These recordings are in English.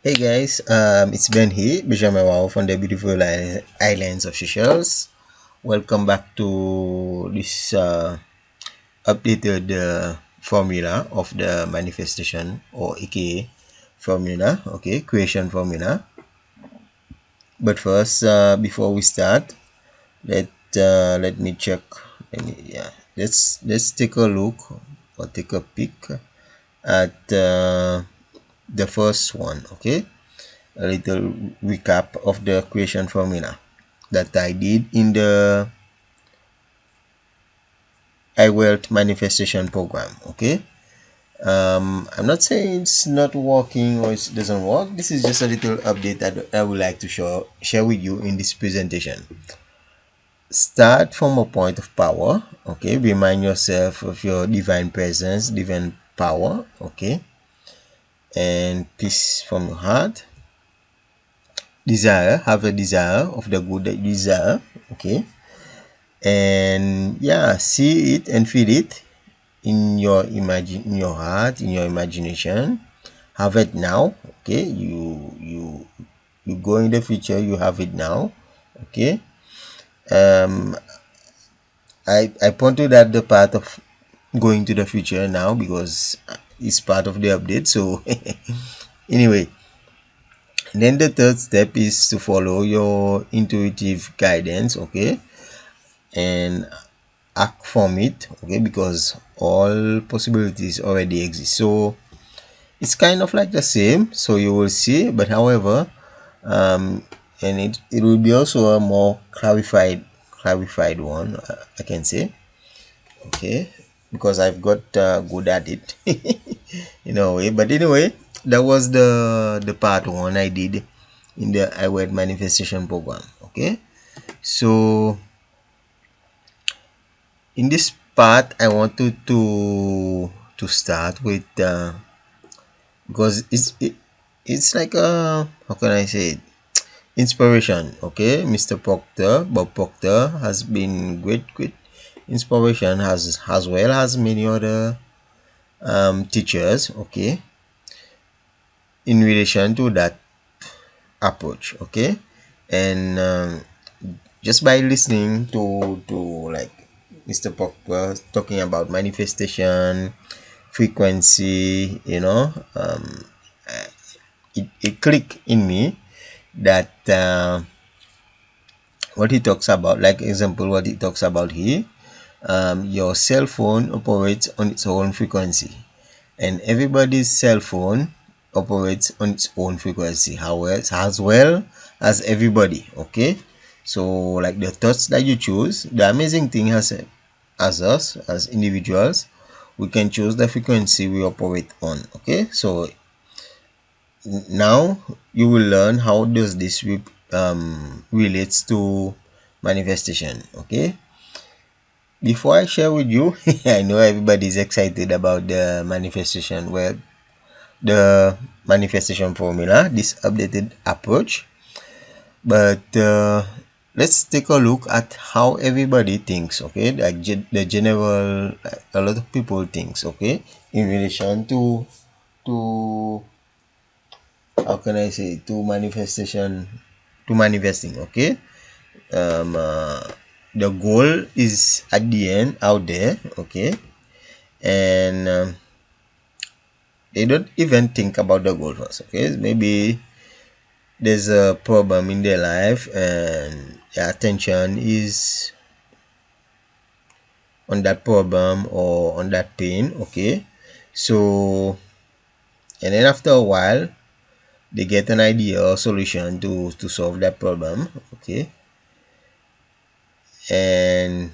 Hey guys, it's Ben here, Benjamin Wow from the beautiful islands of Seychelles. Welcome back to this updated formula of the manifestation or aka formula, okay, creation formula. But first, before we start, let me check. Let's take a look or take a peek at the first one, okay. A little recap of the creation formula that I did in the iWealth manifestation program. Okay. I'm not saying it's not working or it doesn't work. This is just a little update that I would like to share with you in this presentation. Start from a point of power. Okay. Remind yourself of your divine presence, divine power. Okay. And peace from your heart. Desire. Have a desire of the good that you desire. Okay. And yeah, see it and feel it in your in your heart, in your imagination. Have it now. Okay. You go in the future, you have it now. Okay. I pointed at the part of going to the future now because it's part of the update. So anyway, then the third step is to follow your intuitive guidance. Okay. And act from it, okay, because all possibilities already exist. So it's kind of like the same, so you will see, but however, and it will be also a more clarified one, I can say. Okay, because I've got good at it in a way. But anyway, that was the part one I did in the iWord manifestation program. Okay, so in this part I wanted to start with because it's like a, how can I say it, inspiration. Okay, Mr. Proctor, Bob Proctor, has been great inspiration, as well as many other teachers, okay, in relation to that approach. Okay, and just by listening to like Mr. Proctor talking about manifestation, frequency, it clicked in me that what he talks about, like example, what he talks about here, your cell phone operates on its own frequency, and everybody's cell phone operates on its own frequency, as well as everybody. Okay, so like the thoughts that you choose, the amazing thing as us as individuals, we can choose the frequency we operate on. Okay, so now you will learn how does this relates to manifestation. Okay, before I share with you, I know everybody's excited about the manifestation, well, the manifestation formula, this updated approach, but let's take a look at how everybody thinks. Okay, like the general, a lot of people thinks, okay, in relation to how can I say, to manifestation, to manifesting. Okay, um uh, the goal is at the end out there. Okay, and they don't even think about the goal first. Okay, maybe there's a problem in their life and their attention is on that problem or on that pain. Okay, so and then after a while they get an idea or solution to solve that problem. Okay, and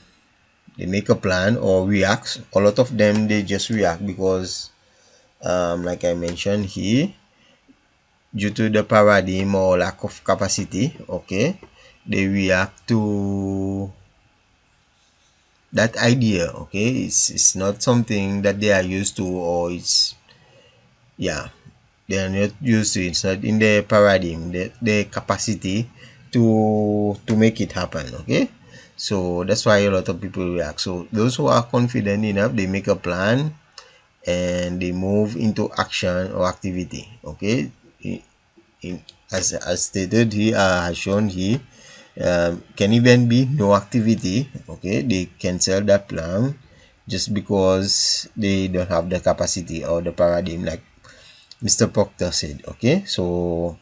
they make a plan or react. A lot of them, they just react because like I mentioned here, due to the paradigm or lack of capacity. Okay, they react to that idea. Okay, it's not something that they are used to, or it's, yeah, they are not used to it. It's not in their paradigm, the capacity to make it happen. Okay, so that's why a lot of people react. So those who are confident enough, they make a plan and they move into action or activity. Okay, as stated here, has shown here, can even be no activity. Okay, they cancel that plan just because they don't have the capacity or the paradigm, like Mr. Proctor said. Okay, so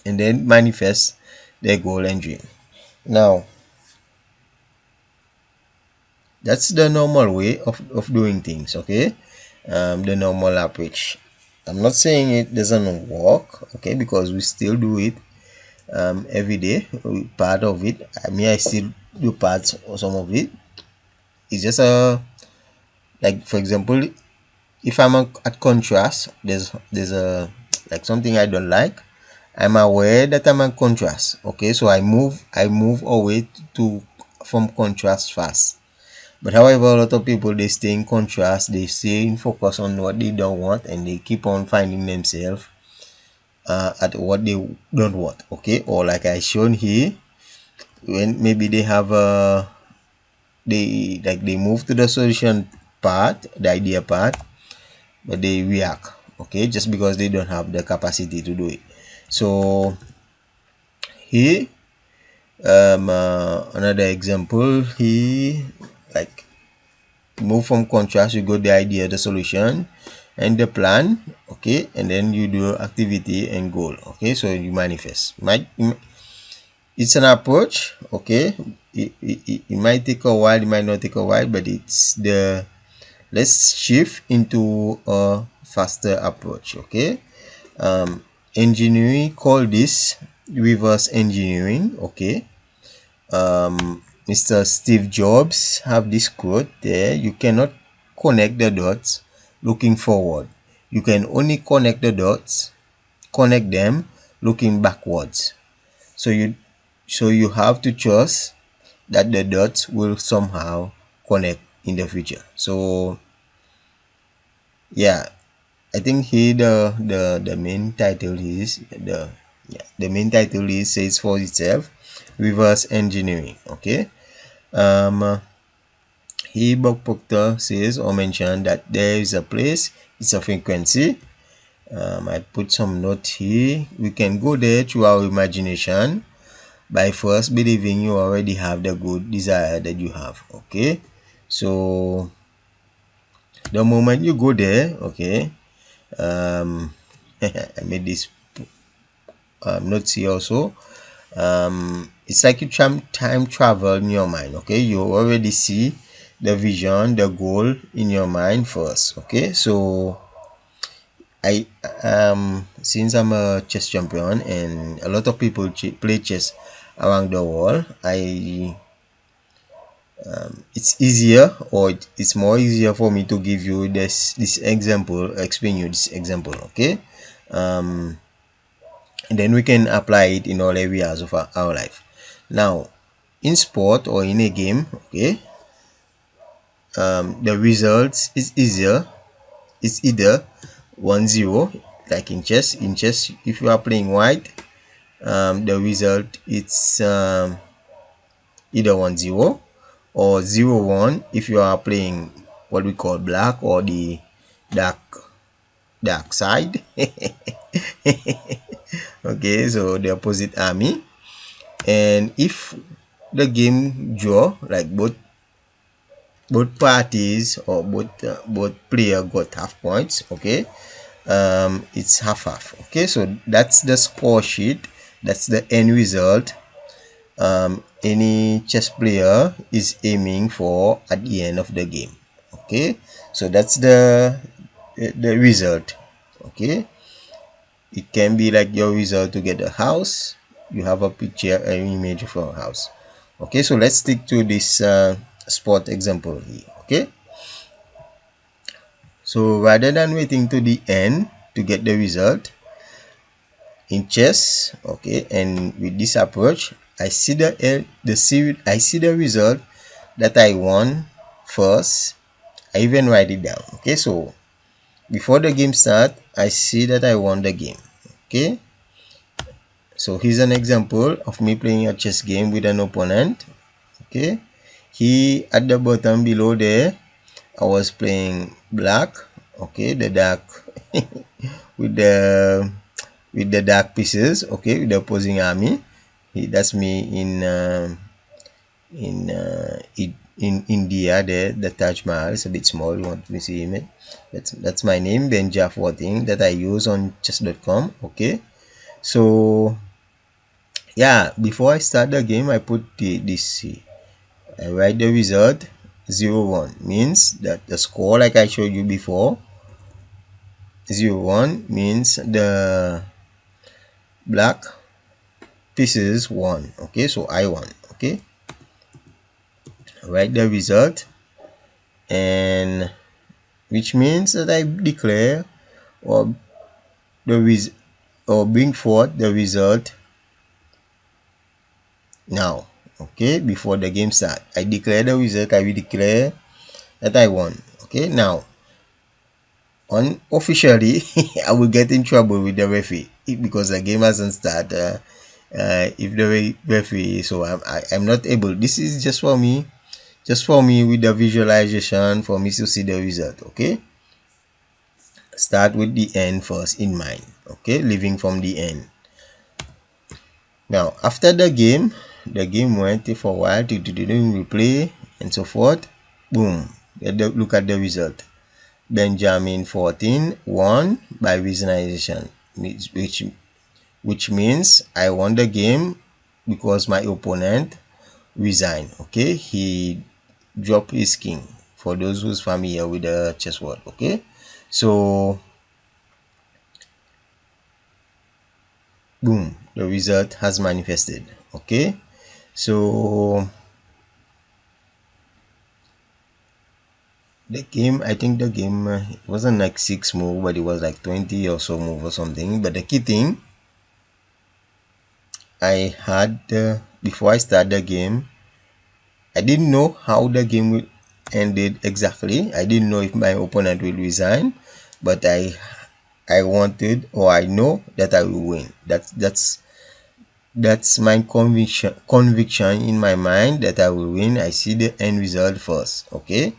and then manifest their goal and dream. Now, that's the normal way of doing things. Okay, the normal approach. I'm not saying it doesn't work, okay, because we still do it every day. Part of it, I still do parts or some of it. It's just like, for example, if I'm at contrast, there's a like something I don't like. I'm aware that I'm at contrast. Okay, so I move away to from contrast fast. But however, a lot of people, they stay in contrast, they stay in focus on what they don't want, and they keep on finding themselves at what they don't want. Okay, or like I shown here, when maybe they have they move to the solution part, the idea part, but they react. Okay, just because they don't have the capacity to do it. So here, another example here, like move from contrast, you go the idea, the solution, and the plan. Okay, and then you do activity and goal. Okay, so you manifest. It's an approach. Okay, it might take a while, it might not take a while, but it's the let's shift into a faster approach. Okay, engineering, call this reverse engineering. Okay, Mr. Steve Jobs have this quote there: you cannot connect the dots looking forward, you can only connect them looking backwards. So you have to trust that the dots will somehow connect in the future. So yeah, I think here the main title is the main title is says for itself: reverse engineering. Okay, here Bob Proctor says or mentioned that there is a place, it's a frequency. I put some note here. We can go there through our imagination by first believing you already have the good desire that you have. Okay, so the moment you go there, okay, I made this notes here also. It's like you time travel in your mind. Okay, you already see the vision, the goal in your mind first. Okay, so I since I'm a chess champion and a lot of people play chess around the world, it's easier, or it's more easier for me to give you this example, explain you this example. Okay, and then we can apply it in all areas of our life. Now, in sport or in a game, okay, the results is easier. It's either 1-0, like in chess. In chess, if you are playing white, the result it's either 1-0 or 0-1 if you are playing what we call black, or the dark side. Okay, so the opposite army. And if the game draw, like both parties or both player got half points, okay, it's half. Okay, so that's the score sheet, that's the end result any chess player is aiming for at the end of the game. Okay, so that's the result. Okay, it can be like your result to get a house. You have a picture, an image of a house. Okay, so let's stick to this sport example here. Okay, so rather than waiting to the end to get the result in chess, okay, and with this approach, I see the result that I won first. I even write it down. Okay, so before the game start, I see that I won the game. Okay, so here's an example of me playing a chess game with an opponent. Okay, he at the bottom below there, I was playing black. Okay, the dark with with the dark pieces, okay, with the opposing army. That's me in India. There, the Taj Mahal is a bit small. You want to see it? That's my name, Benja 14, that I use on chess.com. Okay, so yeah, before I start the game, I put this. I write the result 0-1, means that the score, like I showed you before, 0-1 means the black pieces won. Okay, so I won. Okay, write the result, and which means that I declare or bring forth the result now. Okay, before the game start, I declare the result. I will declare that I won. Okay, now unofficially I will get in trouble with the referee because the game hasn't started. If the referee, so I'm not able. This is just for me, with the visualization, for me to see the result. Okay, start with the end first in mind. Okay, living from the end. Now after the game went for a while to replay and so forth. Boom, look at the result. Benjamin 14 won by resignation, which means I won the game because my opponent resigned. Okay, he dropped his king, for those who's familiar with the chess world. Okay, so boom, the result has manifested. Okay, so the game, I think the game it wasn't like 6 move, but it was like 20 or so move or something. But the key thing I had before I start the game, I didn't know how the game will ended exactly. I didn't know if my opponent will resign, but I wanted, or I know that I will win. That's my conviction in my mind that I will win. I see the end result first. Okay,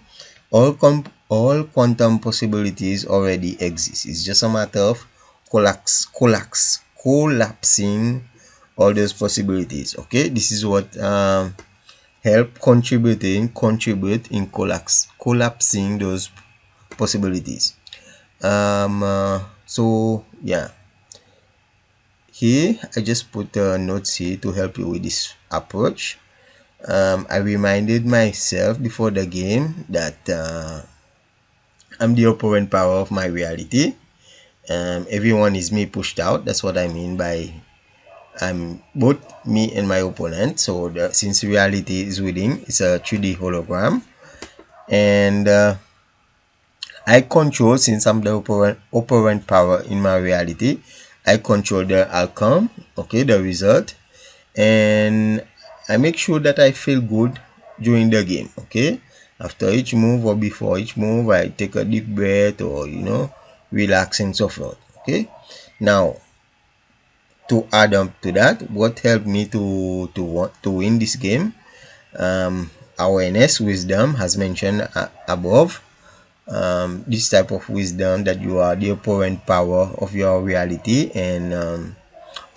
all quantum possibilities already exist. It's just a matter of collapsing all those possibilities. Okay, this is what help contribute in collapsing those possibilities. So yeah, here I just put notes here to help you with this approach. I reminded myself before the game that I'm the operant power of my reality. Everyone is me pushed out. That's what I mean by I'm both me and my opponent. So since reality is within, it's a 3D hologram, and I control, since I'm the operant power in my reality, I control the outcome, okay, the result, and I make sure that I feel good during the game. Okay, after each move or before each move, I take a deep breath, or relax and so forth. Okay, now to add on to that, what helped me to win this game, awareness, wisdom, as mentioned above. This type of wisdom, that you are the operant power of your reality, and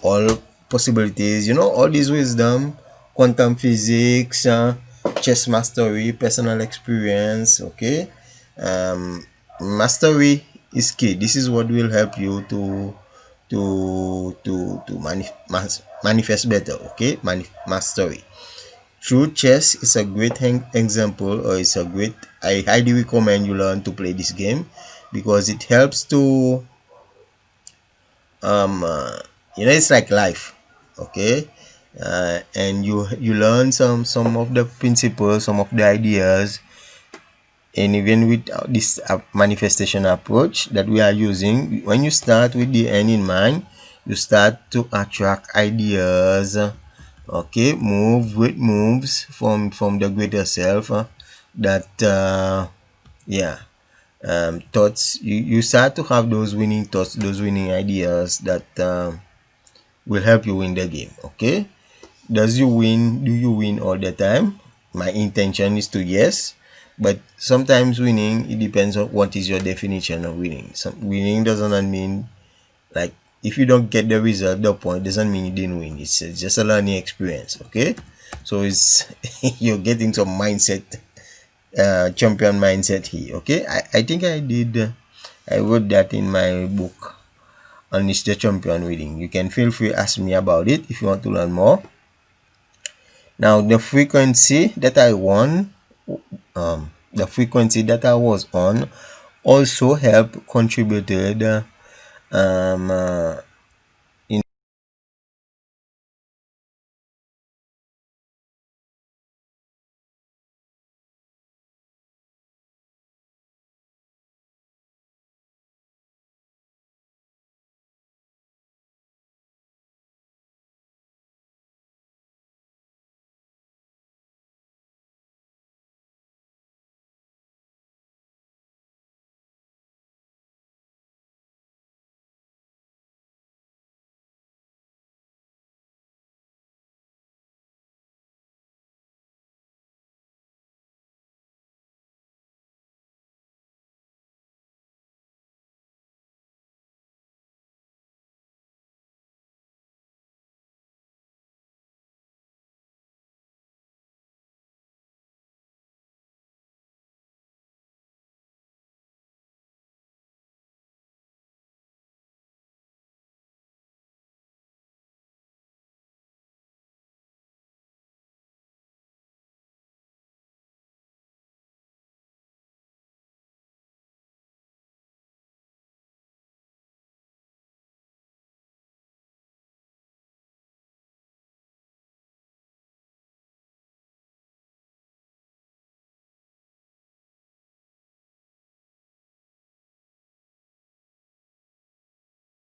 all possibilities, all this wisdom, quantum physics, chess mastery, personal experience. Okay, mastery is key. This is what will help you to manifest better. Okay, mastery through chess is a great example, or it's a great, I highly recommend you learn to play this game, because it helps to um uh, it's like life. Okay, and you learn some of the principles, some of the ideas, and even with this manifestation approach that we are using, when you start with the end in mind, you start to attract ideas. Okay, move with moves from the greater self, that yeah, thoughts, you start to have those winning thoughts, those winning ideas, that will help you win the game. Okay, do you win all the time? My intention is to yes, but sometimes winning, it depends on what is your definition of winning. Some winning does not mean like if you don't get the result, the point doesn't mean you didn't win. It's just a learning experience. Okay, so it's you're getting some mindset, champion mindset here. Okay, I think I wrote that in my book, Unleash the Champion Within. You can feel free to ask me about it if you want to learn more. Now the frequency that I won, the frequency that I was on also helped contributed